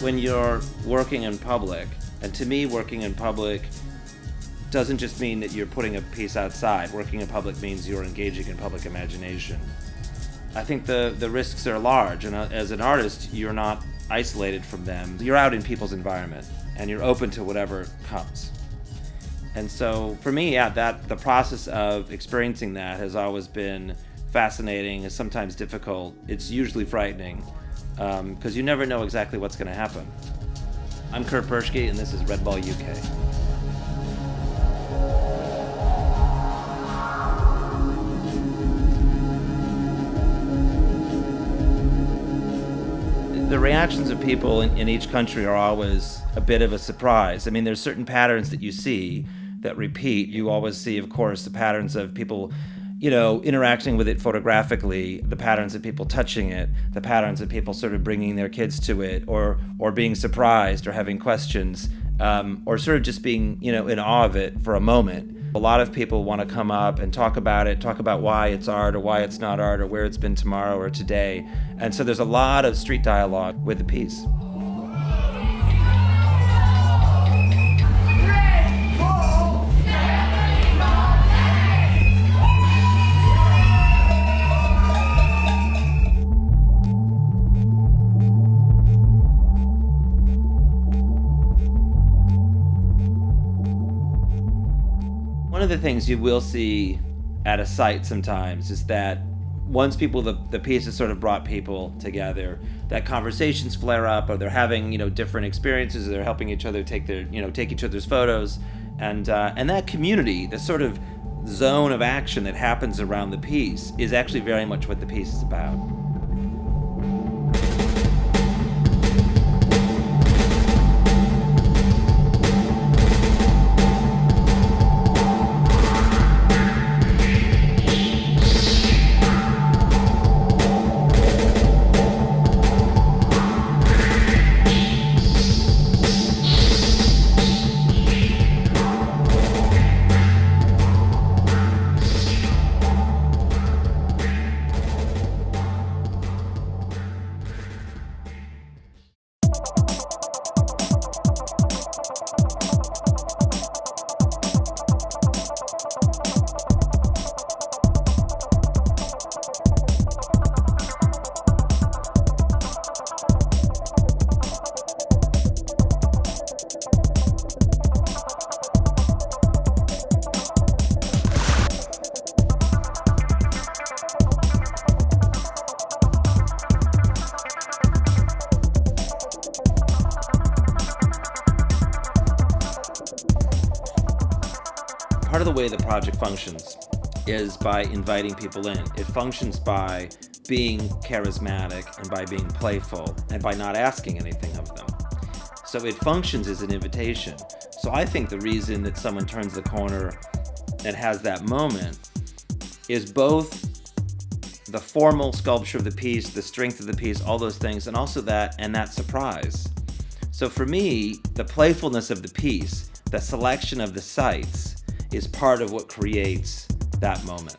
when you're working in public, and to me working in public doesn't just mean that you're putting a piece outside. Working in public means you're engaging in public imagination. I think the risks are large, and as an artist, you're not isolated from them. You're out in people's environment, and you're open to whatever comes. And so for me, the process of experiencing that has always been fascinating. It's sometimes difficult. It's usually frightening, because you never know exactly what's going to happen. I'm Kurt Perschke, and this is RedBall UK. The reactions of people in each country are always a bit of a surprise. I mean, there's certain patterns that you see that repeat. You always see, of course, the patterns of people, interacting with it photographically, the patterns of people touching it, the patterns of people sort of bringing their kids to it, or being surprised or having questions, or sort of just being, in awe of it for a moment. A lot of people want to come up and talk about it, talk about why it's art or why it's not art or where it's been tomorrow or today. And so there's a lot of street dialogue with the piece. One of the things you will see at a site sometimes is that once the piece has sort of brought people together, that conversations flare up, or they're having different experiences, or they're helping each other take each other's photos, and that community, the sort of zone of action that happens around the piece, is actually very much what the piece is about. Part of the way the project functions is by inviting people in. It functions by being charismatic and by being playful and by not asking anything of them. So it functions as an invitation. So I think the reason that someone turns the corner and has that moment is both the formal sculpture of the piece, the strength of the piece, all those things, and also that surprise. So for me, the playfulness of the piece, the selection of the sites, is part of what creates that moment.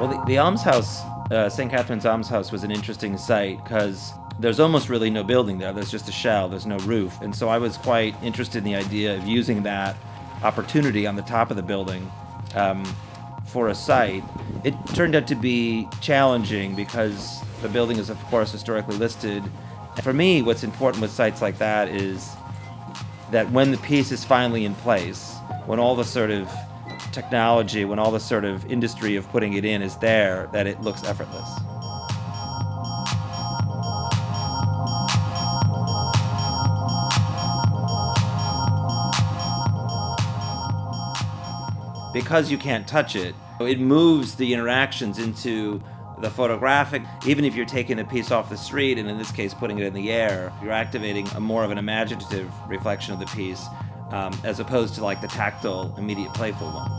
Well, the almshouse, St. Catherine's Almshouse, was an interesting site because there's almost really no building there. There's just a shell, there's no roof. And so I was quite interested in the idea of using that opportunity on the top of the building for a site. It turned out to be challenging because the building is, of course, historically listed. For me, what's important with sites like that is that when the piece is finally in place, when all the sort of technology, when all the sort of industry of putting it in is there, that it looks effortless. because you can't touch it, it moves the interactions into the photographic. Even if you're taking a piece off the street, and in this case putting it in the air, you're activating a more of an imaginative reflection of the piece, as opposed to like the tactile, immediate, playful one.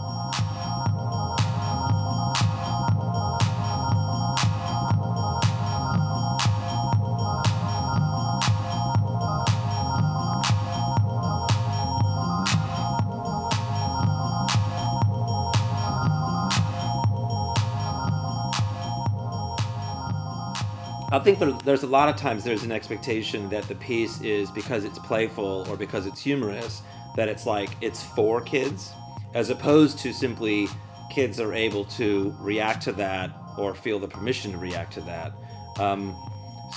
I think there's a lot of times there's an expectation that the piece is, because it's playful or because it's humorous, that it's like it's for kids, as opposed to simply kids are able to react to that or feel the permission to react to that.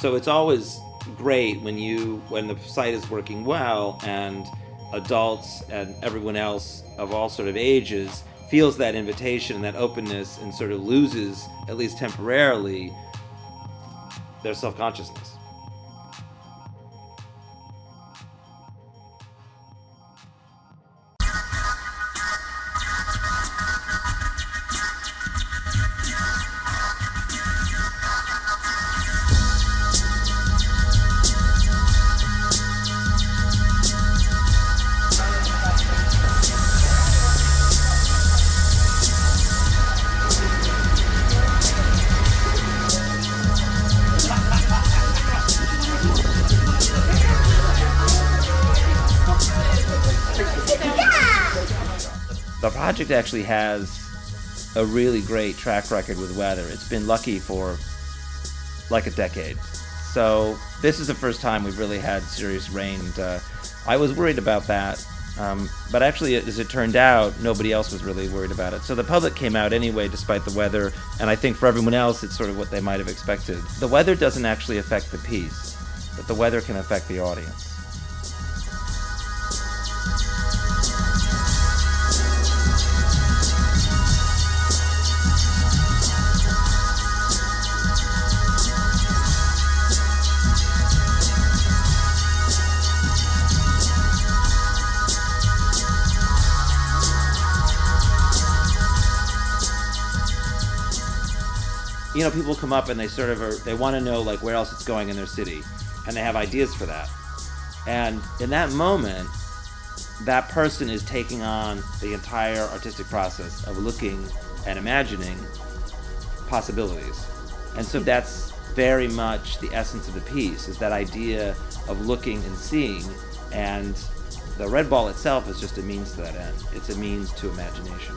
So it's always great when the site is working well and adults and everyone else of all sort of ages feels that invitation and that openness and sort of loses, at least temporarily, their self-consciousness. The project actually has a really great track record with weather. It's been lucky for like a decade. So this is the first time we've really had serious rain. And, I was worried about that, but actually, as it turned out, nobody else was really worried about it. So the public came out anyway, despite the weather, and I think for everyone else, it's sort of what they might have expected. The weather doesn't actually affect the piece, but the weather can affect the audience. You know, people come up and they want to know like where else it's going in their city, and they have ideas for that. And in that moment, that person is taking on the entire artistic process of looking and imagining possibilities. And so that's very much the essence of the piece, is that idea of looking and seeing, and the RedBall itself is just a means to that end. It's a means to imagination.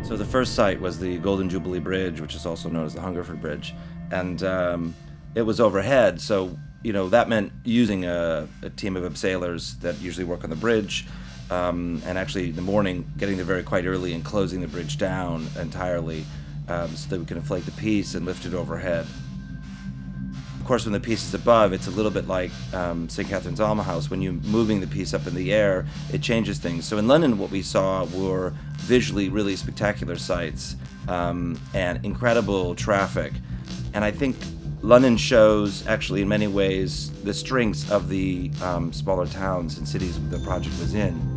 So the first site was the Golden Jubilee Bridge, which is also known as the Hungerford Bridge, and it was overhead, so that meant using a team of abseilers that usually work on the bridge, and actually in the morning getting there very quite early and closing the bridge down entirely, so that we can inflate the piece and lift it overhead. Of course, when the piece is above, it's a little bit like St. Catherine's almshouse. When you're moving the piece up in the air, it changes things. So in London, what we saw were visually really spectacular sights and incredible traffic. And I think London shows, actually, in many ways, the strengths of the smaller towns and cities the project was in.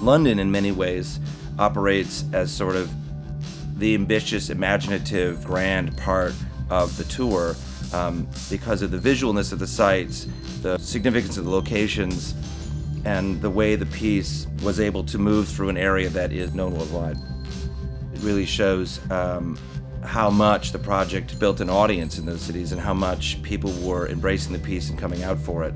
London, in many ways, operates as sort of the ambitious, imaginative, grand part of the tour because of the visualness of the sites, the significance of the locations, and the way the piece was able to move through an area that is known worldwide. It really shows how much the project built an audience in those cities and how much people were embracing the piece and coming out for it.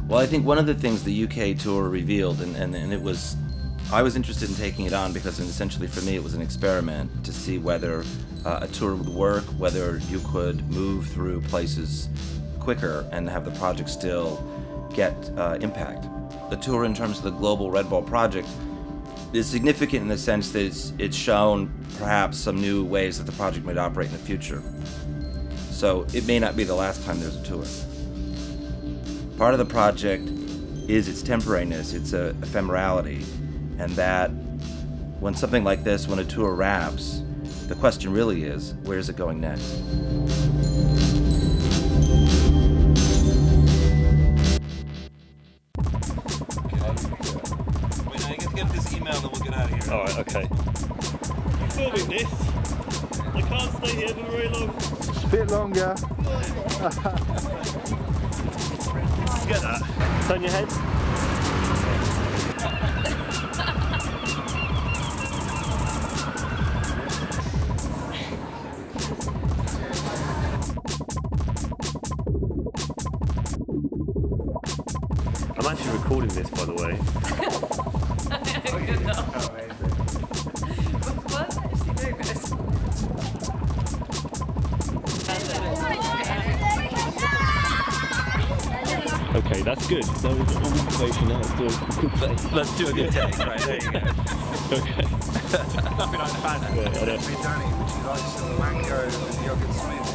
Well, I think one of the things the UK tour revealed, and it was, I was interested in taking it on because essentially for me it was an experiment to see whether a tour would work, whether you could move through places quicker and have the project still get impact. The tour in terms of the global RedBall project is significant in the sense that it's shown perhaps some new ways that the project might operate in the future. So it may not be the last time there's a tour. Part of the project is its temporariness, its ephemerality, and that when something like this, when a tour wraps, the question really is, where's it going next? Wait, I get this email and then we'll get out of here. Alright, okay. You're filming this? I can't stay here for very long. Just a bit longer. Get that. Turn your head. I'm actually recording this, by the way. What's actually doing this? Okay, that's good. So we've got all the information now. Let's do a good take, right? There you go. Okay. Nothing like that. Yeah, I know. Hey Danny, would you like some mango and yogurt smoothie?